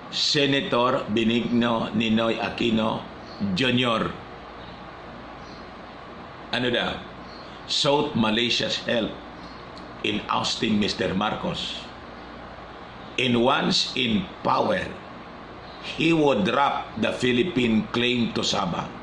Senator Benigno Ninoy Aquino Jr. Ano daw? Sought Malaysia's help in ousting Mr. Marcos. And once in power, he would drop the Philippine claim to Sabah.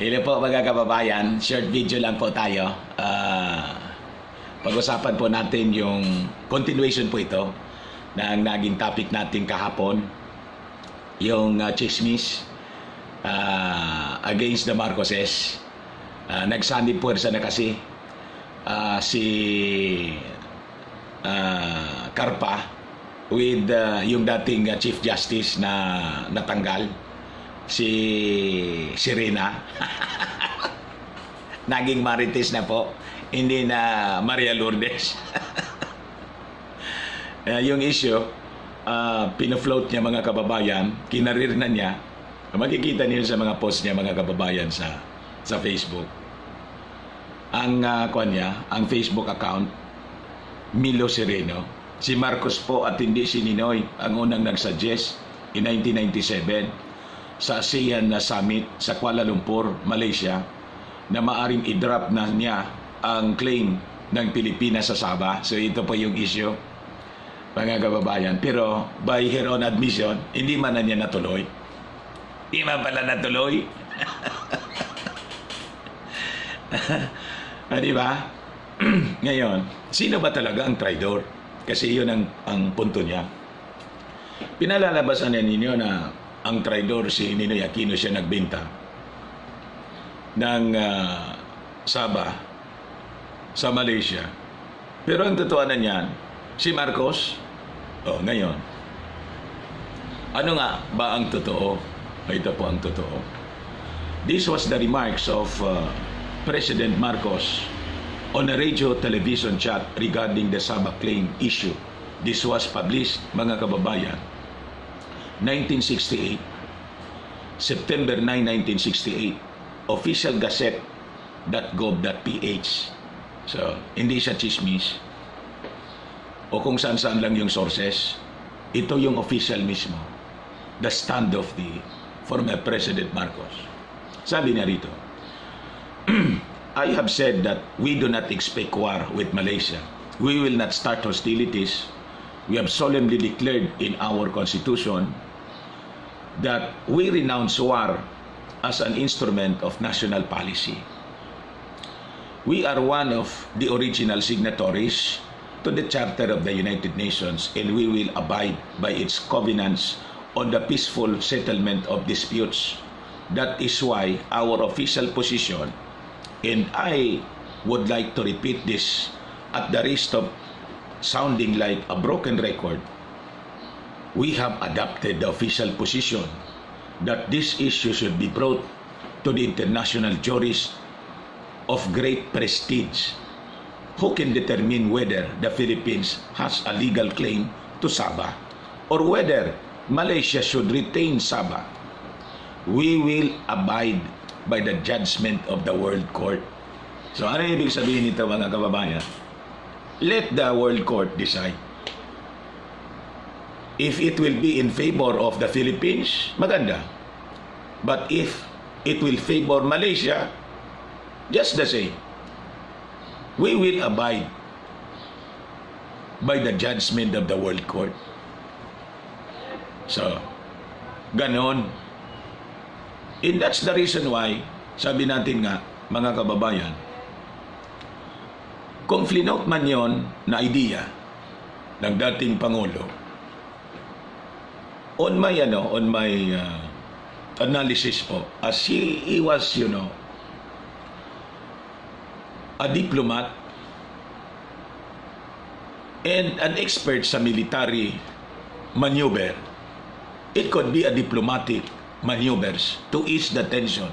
Hello po mga kababayan, short video lang po tayo. Pag-usapan po natin yung continuation po ito na ang naging topic natin kahapon, yung chismis against the Marcoses. Nagsanib puwersa na kasi si Carpa with yung dating Chief Justice na natanggal, si Sirena. Naging Marites na po, hindi na Maria Lourdes. Yung issue, pinofloat niya mga kababayan, kinarir na niya. Makikita niyo sa mga post niya mga kababayan sa Facebook. Ang ang Facebook account, Milo Sereno. Si Marcos po at hindi si Ninoy ang unang nagsuggest in 1997 sa ASEAN na summit sa Kuala Lumpur, Malaysia, na maaring i-drop na niya ang claim ng Pilipinas sa Sabah. So ito po yung issue, mga kababayan. Pero by her own admission, hindi man na niya natuloy. Hindi man pala natuloy. Di ba? Ngayon, sino ba talaga ang traidor? Kasi yun ang punto niya. Pinalalabasan ninyo na ang traidor si Ninoy Aquino, siya nagbenta ng Sabah sa Malaysia. Pero ang totoo na niyan, si Marcos, ngayon, ano nga ba ang totoo? Ito po ang totoo. This was the remarks of President Marcos on a radio television chat regarding the Sabah claim issue. This was published, mga kababayan, 1968, September 9, 1968, official gazette.gov.ph. So, hindi siya chismis o kung saan-saan lang yung sources. Ito yung official mismo, the stand of the former President Marcos. Sabi niya rito, I have said that we do not expect war with Malaysia. We will not start hostilities. We have solemnly declared in our Constitution that we renounce war as an instrument of national policy. We are one of the original signatories to the Charter of the United Nations, and we will abide by its covenants on the peaceful settlement of disputes. That is why our official position, and I would like to repeat this at the risk of sounding like a broken record, we have adopted the official position that this issue should be brought to the international juries of great prestige, who can determine whether the Philippines has a legal claim to Sabah or whether Malaysia should retain Sabah. We will abide by the judgment of the World Court. So ano ibig sabihin nito, mga kababayan? Let the World Court decide. If it will be in favor of the Philippines, maganda. But if it will favor Malaysia, just the same. We will abide by the judgment of the World Court. So, ganon. And that's the reason why, sabi natin nga, mga kababayan, kung flinote man yon na idea ng dating Pangulo, on my analysis po, as he was, a diplomat and an expert sa military maneuver, it could be a diplomatic maneuvers to ease the tension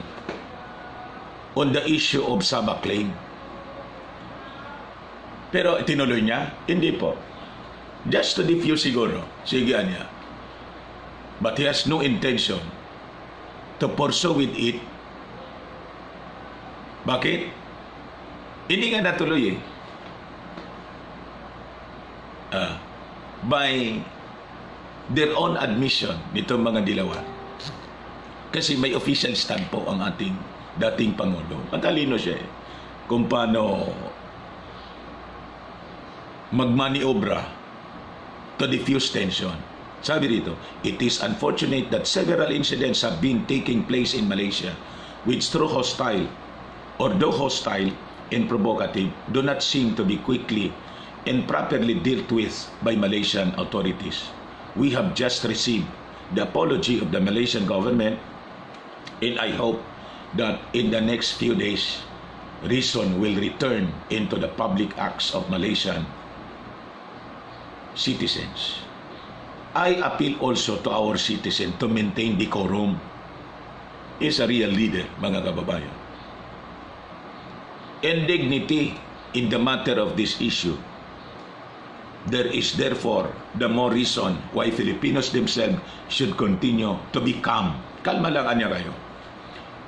on the issue of Sabah claim. Pero tinuloy niya? Hindi po. Just to diffuse siguro. Sige niya. But he has no intention to pursue with it. Bakit? Hindi nga natuloy by their own admission nitong mga dilawan. Kasi may official stand po ang ating dating Pangulo. Matalino siya kung paano magmaniobra to diffuse tension. Sabi dito, it is unfortunate that several incidents have been taking place in Malaysia which though hostile and provocative do not seem to be quickly and properly dealt with by Malaysian authorities. We have just received the apology of the Malaysian government, and I hope that in the next few days, reason will return into the public acts of Malaysian citizens. I appeal also to our citizens to maintain decorum. Is a real leader, mga kababayan. And dignity in the matter of this issue. There is therefore the more reason why Filipinos themselves should continue to be calm. Kalma lang anya kayo.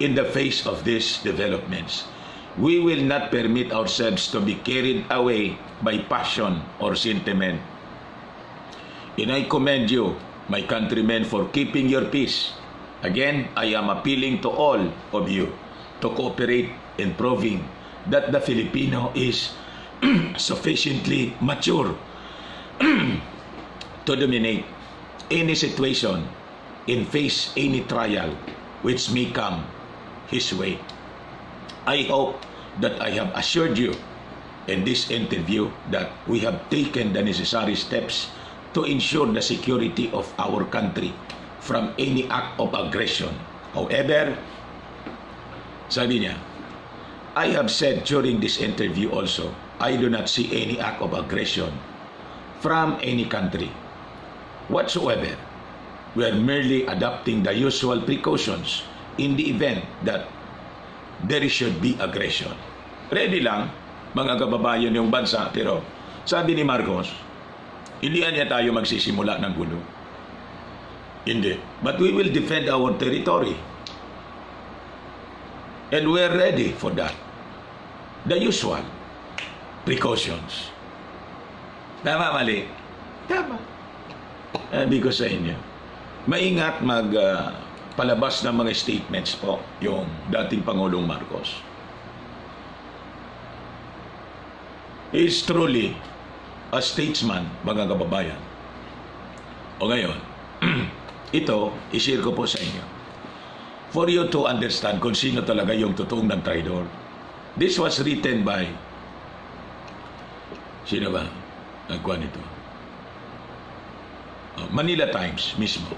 In the face of these developments, we will not permit ourselves to be carried away by passion or sentiment. And I commend you, my countrymen, for keeping your peace. Again, I am appealing to all of you to cooperate in proving that the Filipino is sufficiently mature to dominate any situation and face any trial which may come his way. I hope that I have assured you in this interview that we have taken the necessary steps to ensure the security of our country from any act of aggression. However, sabi niya, I have said during this interview also, I do not see any act of aggression from any country whatsoever. We are merely adopting the usual precautions in the event that there should be aggression. Ready lang, mga kababayan yung bansa, pero sabi ni Marcos, hindi niya tayo magsisimula ng gulo. Hindi. But we will defend our territory. And we are ready for that. The usual precautions. Tama, mali? Tama. Sabi ko sa inyo, maingat palabas ng mga statements po yung dating Pangulong Marcos. He is truly a statesman, mga kababayan. O ngayon, ito, ishare ko po sa inyo. For you to understand kung sino talaga yung totoong ng traidor. This was written by, sino ba? Nagkuha nito. Manila Times mismo.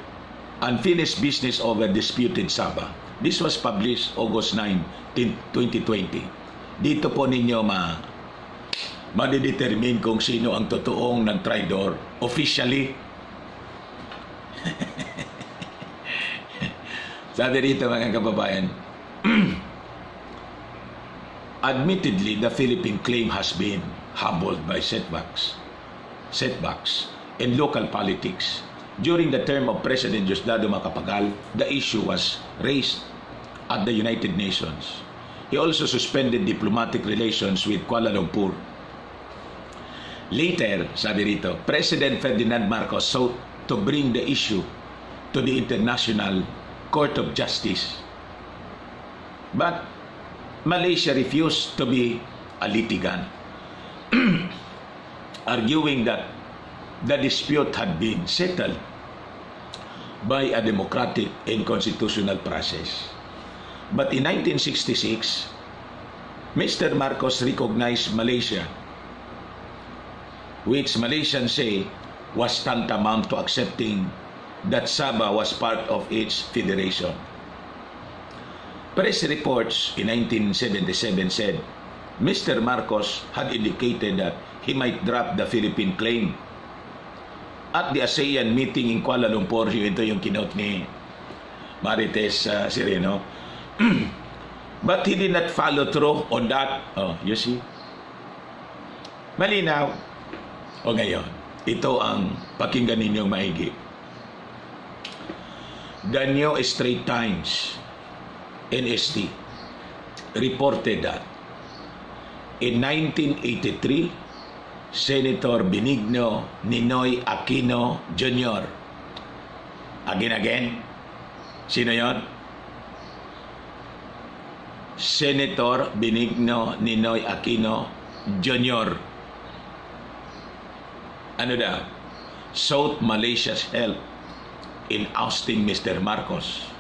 Unfinished business over disputed Sabah. This was published August 9, 2020. Dito po ninyo madidetermine kung sino ang totoong nag-traidor officially. Sabi rito, mga kababayan, admittedly, the Philippine claim has been hobbled by setbacks in local politics. During the term of President Diosdado Macapagal, the issue was raised at the United Nations. He also suspended diplomatic relations with Kuala Lumpur. Later, sabi rito, President Ferdinand Marcos sought to bring the issue to the International Court of Justice. But Malaysia refused to be a litigant, arguing that the dispute had been settled by a democratic and constitutional process. But in 1966, Mr. Marcos recognized Malaysia, which Malaysians say was tantamount to accepting that Sabah was part of its federation. Press reports in 1977 said Mr. Marcos had indicated that he might drop the Philippine claim at the ASEAN meeting in Kuala Lumpur. Ito yung kinote ni Marites Sireno. But he did not follow through on that. Oh, you see? Malinaw. O ngayon, ito ang pakinggan ninyong maigi. The New Straits Times, NST, reported that in 1983, Senator Benigno Ninoy Aquino Jr. Again? Sino yon? Senator Benigno Ninoy Aquino Jr. Ano daw? Sought Malaysia's help in ousting Mr. Marcos.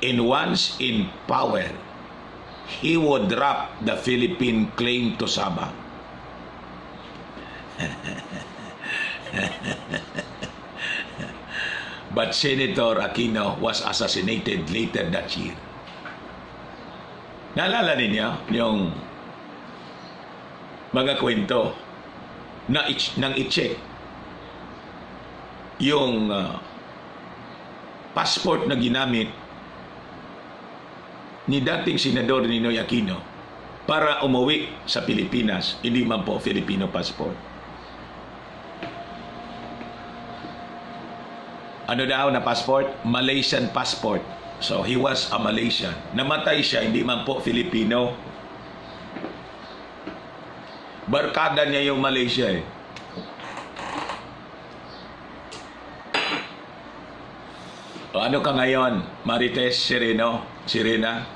And once in power, he would drop the Philippine claim to Sabah. But Senator Aquino was assassinated later that year. Naalala ninyo yung mga kwento na nang i-check yung passport na ginamit ni dating Senador Ninoy Aquino para umuwi sa Pilipinas, hindi man po Filipino passport. Ano daw na passport? Malaysian passport. So he was a Malaysian. Namatay siya, hindi man po Filipino. Barkada niya yung Malaysia eh. O ano ka ngayon, Marites, Sirena?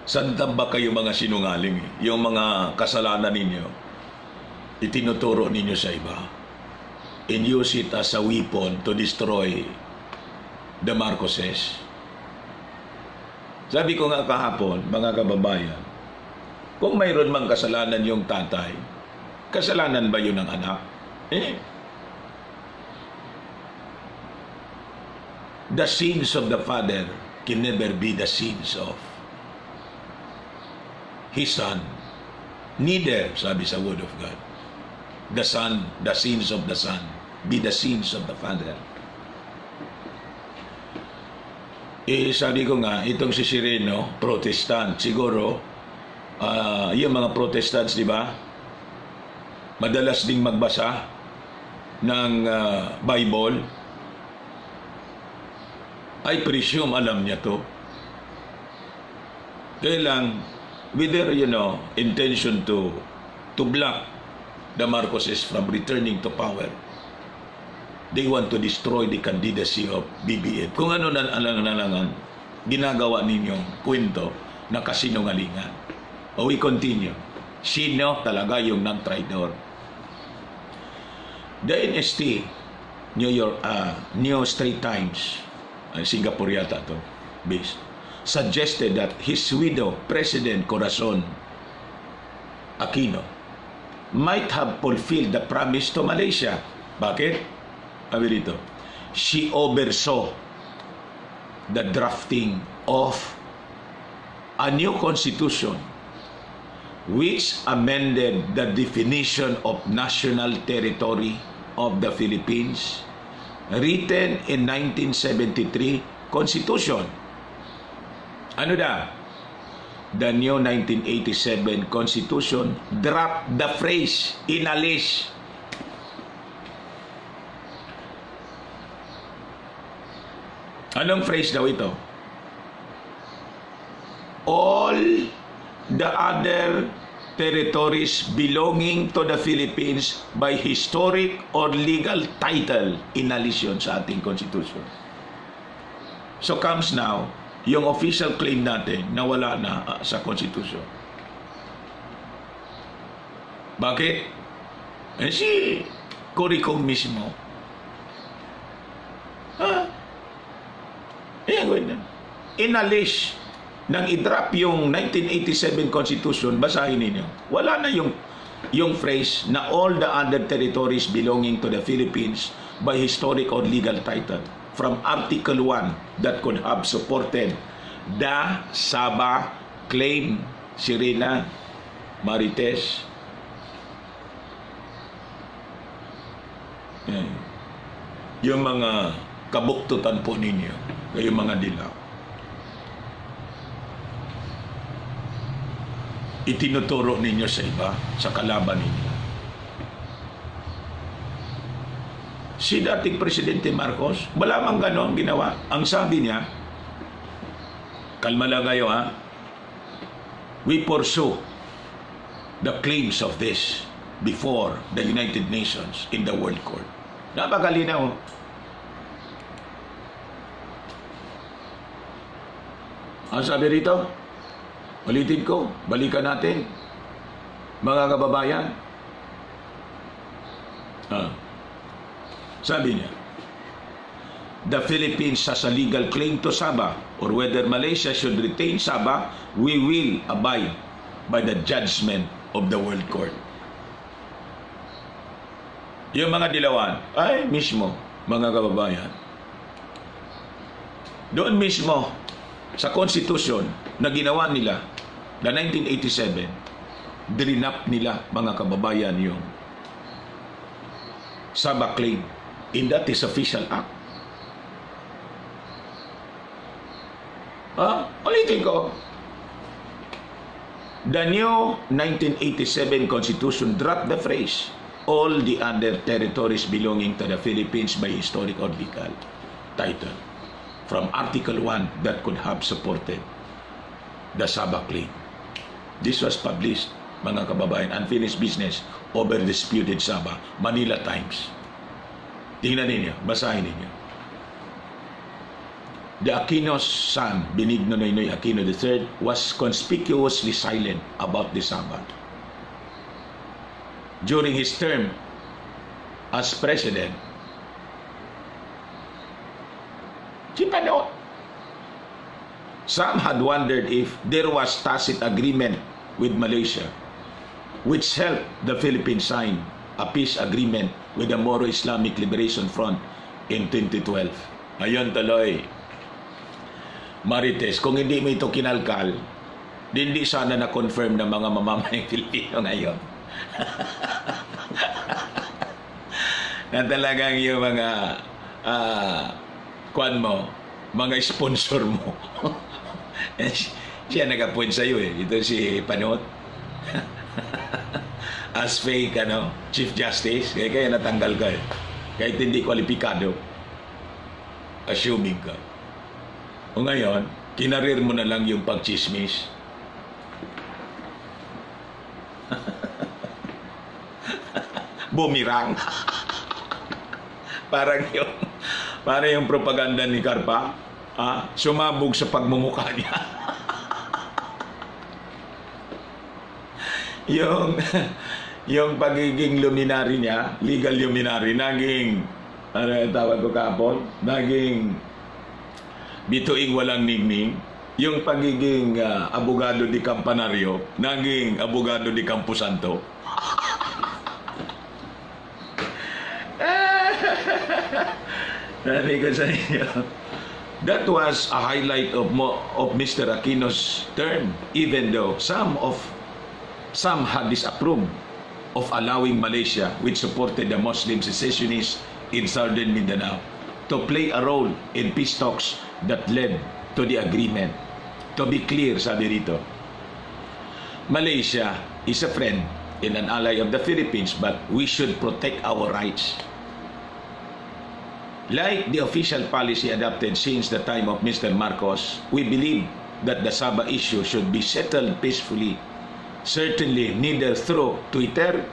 Saan ba kayo mga sinungaling eh? Yung mga kasalanan ninyo, itinuturo ninyo sa iba. And use it as a weapon to destroy the Marcoses. Sabi ko nga kahapon, mga kababayan, kung mayroon mang kasalanan yung tatay, kasalanan ba yun ng anak? The sins of the father can never be the sins of his son. Neither, sabi sa Word of God, the son, the sins of the son, be the sins of the father. Sabi ko nga, itong si Sireno, Protestant, siguro, yung mga Protestants, di ba, madalas ding magbasa ng Bible. I presume alam niya to. Kaya lang, with their, intention to block the Marcoses from returning to power, they want to destroy the candidacy of BBM. Kung ano na alangan ginagawa ninyong kwento na kasinungalingan. We continue. Sino talaga yung non-traidor? The NST, New Straits Times, Singapore yata to, based, suggested that his widow, President Corazon Aquino, might have fulfilled the promise to Malaysia. Bakit? Sabi dito, she oversaw the drafting of a new constitution which amended the definition of national territory of the Philippines written in 1973 Constitution. Ano da? The new 1987 Constitution dropped the phrase inalis. Anong phrase daw ito? All the other territories belonging to the Philippines by historic or legal title, inalis yun sa ating Constitution. So comes now, yung official claim natin na wala na sa Constitution. Bakit? Si Coricom mismo. Inalis nang i-drop yung 1987 Constitution, basahin ninyo. Wala na yung phrase na all the other territories belonging to the Philippines by historic or legal title from Article 1 that could have supported the Sabah claim. Sirena, Marites. Yung mga kabuktutan po ninyo, yung mga dilaw. itinuturo ninyo sa iba, sa kalaban ninyo. Si dating Presidente Marcos, wala mang ganon ginawa. Ang sabi niya, kalma lang kayo ha, we pursue the claims of this before the United Nations in the World Court. Napakalinaw. Ang sabi rito, ulitin ko, balikan natin, mga kababayan. Sabi niya, the Philippines has a legal claim to Sabah, or whether Malaysia should retain Sabah, we will abide by the judgment of the World Court. Yung mga dilawan, ay mismo, mga kababayan, doon mismo, sa Constitution na ginawa nila na 1987, drinap nila, mga kababayan, yung Sabah claim. In that is official act. Ulitin ko. The new 1987 Constitution dropped the phrase, all the other territories belonging to the Philippines by historic or legal title, from Article 1 that could have supported the Sabah claim. This was published, mga kababayan, Unfinished Business over Disputed Sabah, Manila Times. Tingnan ninyo, basahin ninyo. The Aquino's son, Benigno Noynoy Aquino III, was conspicuously silent about the Sabah. During his term as president, some had wondered if there was tacit agreement with Malaysia, which helped the Philippines sign a peace agreement with the Moro Islamic Liberation Front in 2012. Ayun tuloy, Marites, kung hindi mo ito kinalkal, hindi sana na-confirm ng mga mamamayang Pilipino ngayon. Na talagang yung mga kwan mo, mga sponsor mo. Siya nag-appoint sa'yo eh. Ito si Panot. As fake Chief Justice, kaya natanggal ka eh. Kahit hindi kwalipikado, assuming ka. O ngayon, kinarir mo na lang yung pagchismis. Bumirang. parang yung propaganda ni Carpa, sumabog sa pagmumukha niya. yung pagiging luminary niya, legal luminary, naging, ano yung tawag ko kapon? Naging bituing walang ningning. Yung pagiging abogado di Campanario, naging abogado di Camposanto. Sabi ko sa inyo, that was a highlight of Mr. Aquino's term, even though some had disapproved of allowing Malaysia, which supported the Muslim secessionists in southern Mindanao, to play a role in peace talks that led to the agreement. To be clear, sabi rito, Malaysia is a friend and an ally of the Philippines, but we should protect our rights. Like the official policy adopted since the time of Mr. Marcos, we believe that the Sabah issue should be settled peacefully. Certainly neither through Twitter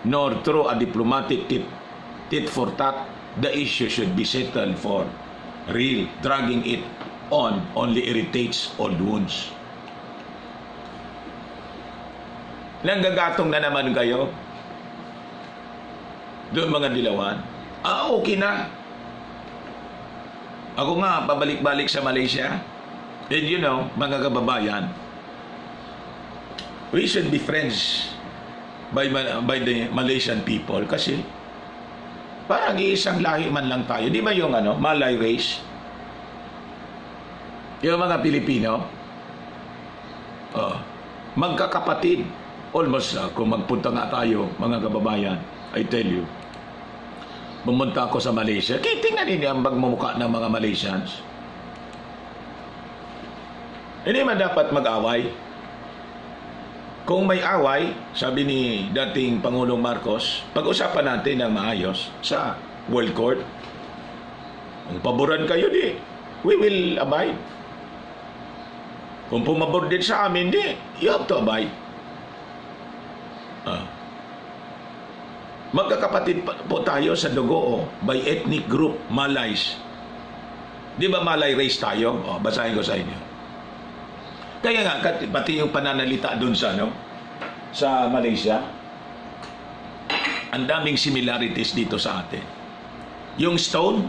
nor through a diplomatic tit for tat. The issue should be settled for real. Dragging it on only irritates old wounds. Nanggagatong na naman kayo doon, mga dilawan. Okay na. Ako nga, pabalik-balik sa Malaysia. And you know, mga kababayan, we should be friends by the Malaysian people kasi parang iisang lahi man lang tayo. Di ba yung Malay race? Yung mga Pilipino, magkakapatid. Almost, kung magpunta nga tayo, mga kababayan, I tell you, pumunta ako sa Malaysia, tingnan ninyo ang magmumukha ng mga Malaysians. Hindi man dapat mag-away. Kung may away, sabi ni dating Pangulong Marcos, pag-usapan natin ng maayos sa World Court. Kung paboran kayo, di, we will abide. Kung pumabor din sa amin, di, you have to abide. Magkakapatid po tayo sa dugo by ethnic group, Malays. Di ba Malay race tayo? Basahin ko sa inyo. Kaya nga, pati yung pananalita dun sa, sa Malaysia, ang daming similarities dito sa atin. Yung stone,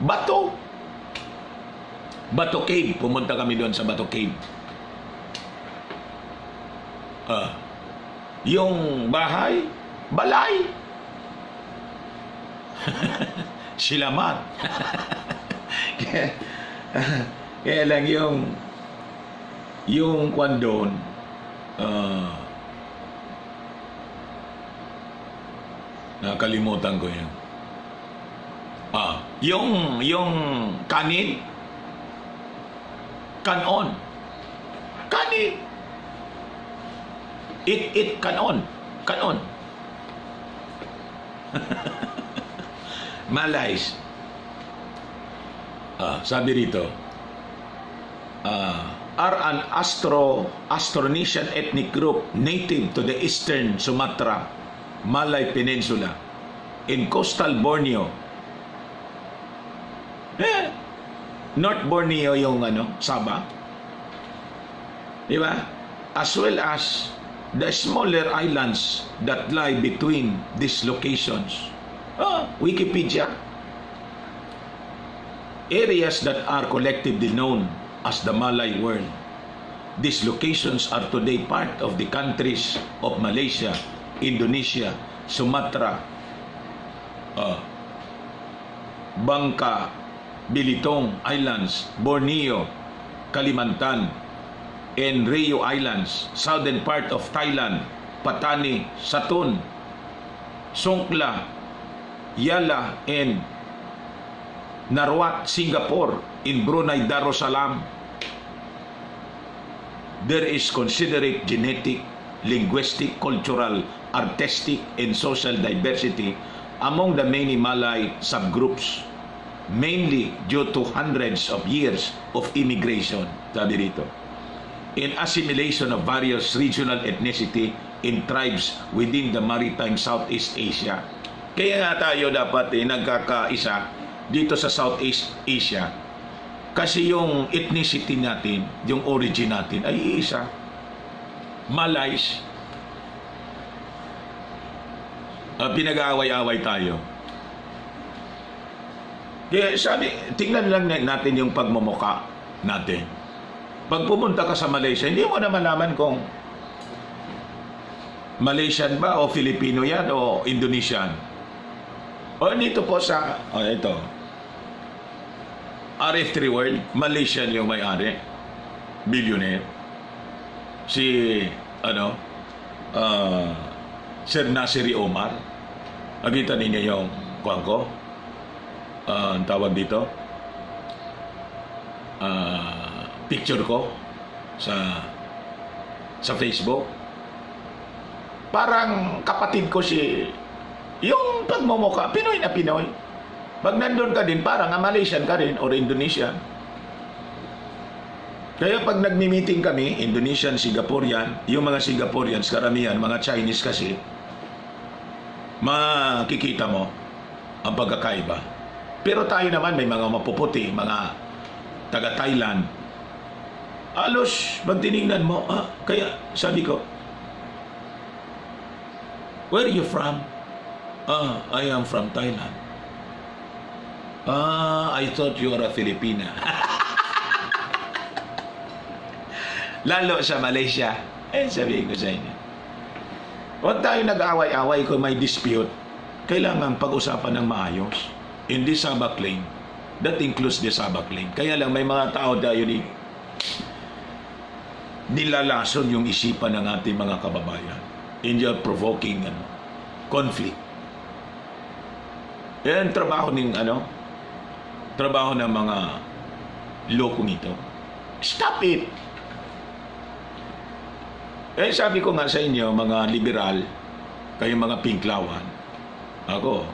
bato. Bato Cave. Pumunta kami doon sa Bato Cave. Yung bahay, balay. Silamat. Kaya lang yung kwan doon, nakalimutan ko yun. Yung kanin, kanon. Kanin. It kanon. Kanon. Malays. Sabi rito, are an Austronesian ethnic group native to the eastern Sumatra, Malay Peninsula, in coastal Borneo. North Borneo yung Sabah. Di ba? As well as the smaller islands that lie between these locations. Wikipedia. Areas that are collectively known as the Malay world. These locations are today part of the countries of Malaysia, Indonesia, Sumatra, Bangka, Belitung Islands, Borneo, Kalimantan, and Rio Islands, southern part of Thailand, Patani, Satun, Songkhla, Yala, and Narawat, Singapore, in Brunei Darussalam. There is considerate genetic, linguistic, cultural, artistic, and social diversity among the many Malay subgroups, mainly due to hundreds of years of immigration, sabi rito, in assimilation of various regional ethnicity in tribes within the maritime Southeast Asia. Kaya nga tayo dapat nagkakaisa dito sa Southeast Asia, kasi yung ethnicity natin, yung origin natin ay iisa. Malays. Pinag-aaway-away tayo. Kaya sabi, tingnan lang natin yung pagmumuka natin. Pag pumunta ka sa Malaysia, hindi mo na malaman kung Malaysian ba o Filipino yan o Indonesian. O dito po sa, ito, RF3 World, Malaysian yung may-ari. Billionaire. Si, Sir Nasiri Omar. Nakita ninyo yung kuwan ko? Ang tawag dito? Picture ko sa Facebook. Parang kapatid ko si, yung pagmumukha, Pinoy na Pinoy. Pag nandun ka din, parang Malaysian ka rin or Indonesian. Kaya pag nagmi-meeting kami, Indonesian, Singaporean, yung mga Singaporeans, karamihan, mga Chinese kasi, makikita mo ang pagkakaiba. Pero tayo naman, may mga mapuputi, mga taga-Thailand. Alos, pag tinignan mo, kaya sabi ko, where are you from? I am from Thailand. I thought you were a Filipina. Lalo sa Malaysia. Sabihin ko sa inyo. Huwag tayo nag-away-away kung may dispute. Kailangan pag-usapan ng maayos. In this Sabah claim, that includes the Sabah claim. Kaya lang may mga tao tayo nilalason yung isipan ng ating mga kababayan. In your provoking conflict. Yan trabaho ng mga lokong ito. Stop it! Eh, sabi ko nga sa inyo, mga liberal, kayong mga pinklawan, ako,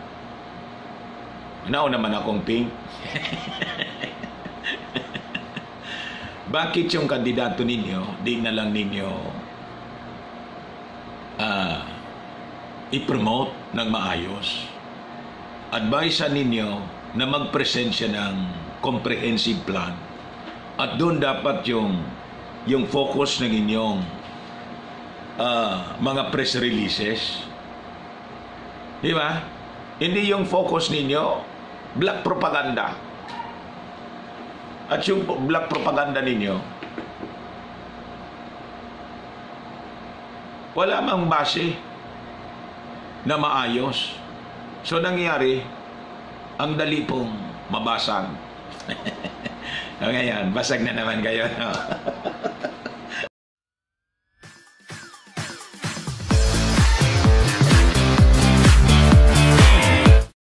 naman akong pink. Bakit yung kandidato ninyo, di na lang ninyo i-promote ng maayos? Advisean ninyo na mag-present siya ng comprehensive plan. At doon dapat yung focus ng inyong mga press releases. Di ba? Hindi yung focus ninyo, black propaganda. At yung black propaganda ninyo, wala mang base na maayos. So, nangyari, ang dali pong mabasag. So, ngayon, basag na naman kayo. No?